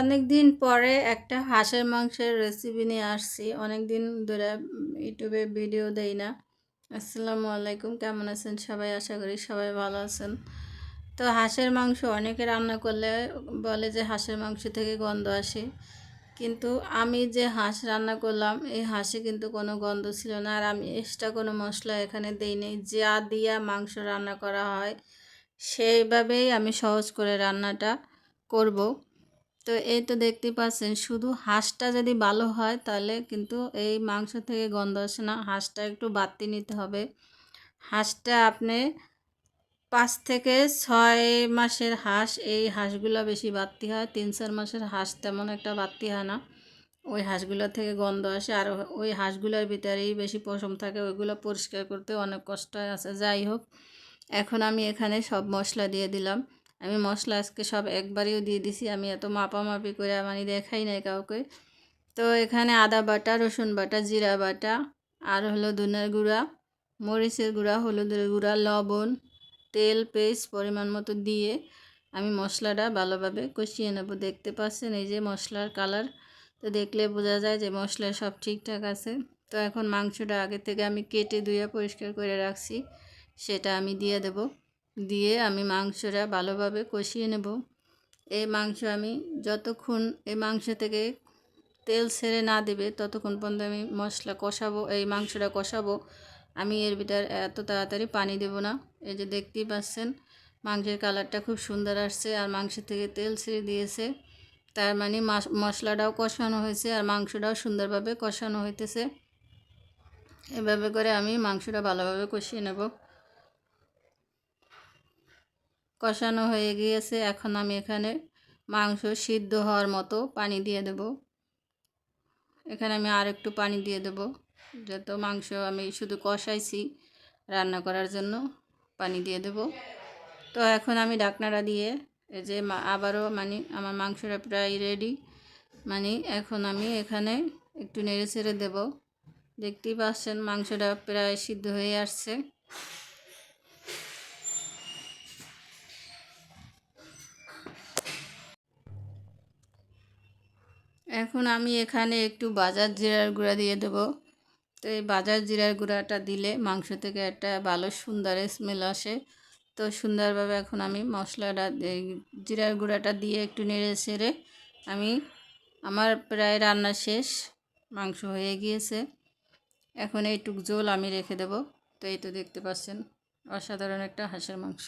অনেক দিন পরে একটা হাঁসের মাংসের রেসিপি নিয়ে আসছি। অনেক দিন ধরে ইউটিউবে ভিডিও দেই না। আসসালামু আলাইকুম, কেমন আছেন সবাই? আশা করি সবাই ভালো আছেন। তো হাঁসের মাংস অনেকে রান্না করলে বলে যে হাঁসের মাংস থেকে গন্ধ আসে, কিন্তু আমি যে হাঁস রান্না করলাম এই হাঁসে কিন্তু কোনো গন্ধ ছিল না। আর আমি এক্সট্রা কোনো মশলা এখানে দিই নেই, যা দিয়া মাংস রান্না করা হয় সেইভাবেই আমি সহজ করে রান্নাটা করব। তো এই তো দেখতে পাচ্ছেন, শুধু হাঁসটা যদি ভালো হয় তাহলে কিন্তু এই মাংস থেকে গন্ধ আসে না। হাঁসটা একটু বাড়তি নিতে হবে। হাঁসটা আপনি 5 থেকে 6 মাসের হাঁস, এই হাঁসগুলো বেশি বাড়তি হয়। 3-4 মাসের হাঁস তেমন একটা বাড়তি হয় না, ওই হাঁসগুলো থেকে গন্ধ আসে। আর ওই হাঁসগুলোর ভিতরেই বেশি পশম থাকে, ওইগুলো পরিষ্কার করতে অনেক কষ্ট আছে। যাই হোক, এখন আমি এখানে সব মশলা দিয়ে দিলাম। আমি মশলা আজকে সব একবারেও দিয়ে দিছি, আমি এত মাপামাপি করে মানে দেখাই নাই কাউকে। তো এখানে আদা বাটা, রসুন বাটা, জিরা বাটা, আর হলো ধনের গুঁড়া, মরিচের গুঁড়া, হলুদের গুঁড়া, লবণ, তেল, পেস্ট পরিমাণ মতো দিয়ে আমি মশলাটা ভালোভাবে কষিয়ে নেব। দেখতে পাচ্ছেন এই যে মশলার কালার, তো দেখলে বোঝা যায় যে মশলা সব ঠিকঠাক আছে। তো এখন মাংসটা আগে থেকে আমি কেটে ধুয়ে পরিষ্কার করে রাখছি, সেটা আমি দিয়ে দেব। দিয়ে আমি মাংসটা ভালোভাবে কষিয়ে নেব। এই মাংস আমি যতক্ষণ এই মাংস থেকে তেল ছেড়ে না দেবে ততক্ষণ পর্যন্ত আমি মশলা কষাবো, এই মাংসটা কষাবো। আমি এর ভিতর এত তাড়াতাড়ি পানি দেব না। এই যে দেখতেই পাচ্ছেন মাংসের কালারটা খুব সুন্দর আসছে আর মাংস থেকে তেল ছেড়ে দিয়েছে, তার মানে মশলাটাও কষানো হয়েছে আর মাংসটাও সুন্দরভাবে কষানো হইতেছে। এভাবে করে আমি মাংসটা ভালোভাবে কষিয়ে নেব। কষানো হয়ে গিয়েছে, এখন আমি এখানে মাংস সিদ্ধ হওয়ার মতো পানি দিয়ে দেব। এখানে আমি আর একটু পানি দিয়ে দেব, যত মাংস আমি শুধু কষাইছি, রান্না করার জন্য পানি দিয়ে দেব। তো এখন আমি ঢাকনাটা দিয়ে এই যে আবারও মানে আমার মাংসটা প্রায় রেডি। মানে এখন আমি এখানে একটু নেড়ে ছেড়ে দেব। দেখতেই পাচ্ছেন মাংসটা প্রায় সিদ্ধ হয়ে আসছে। এখন আমি এখানে একটু বাজার জিরার গুঁড়া দিয়ে দেবো। তো এই বাজার জিরার গুঁড়াটা দিলে মাংস থেকে একটা ভালো সুন্দর স্মেল আসে। তো সুন্দরভাবে এখন আমি মশলাটা এই জিরার গুঁড়াটা দিয়ে একটু নেড়ে ছেড়ে আমি আমার প্রায় রান্না শেষ, মাংস হয়ে গিয়েছে। এখন এইটুক ঝোল আমি রেখে দেব। তো এই তো দেখতে পাচ্ছেন অসাধারণ একটা হাঁসের মাংস।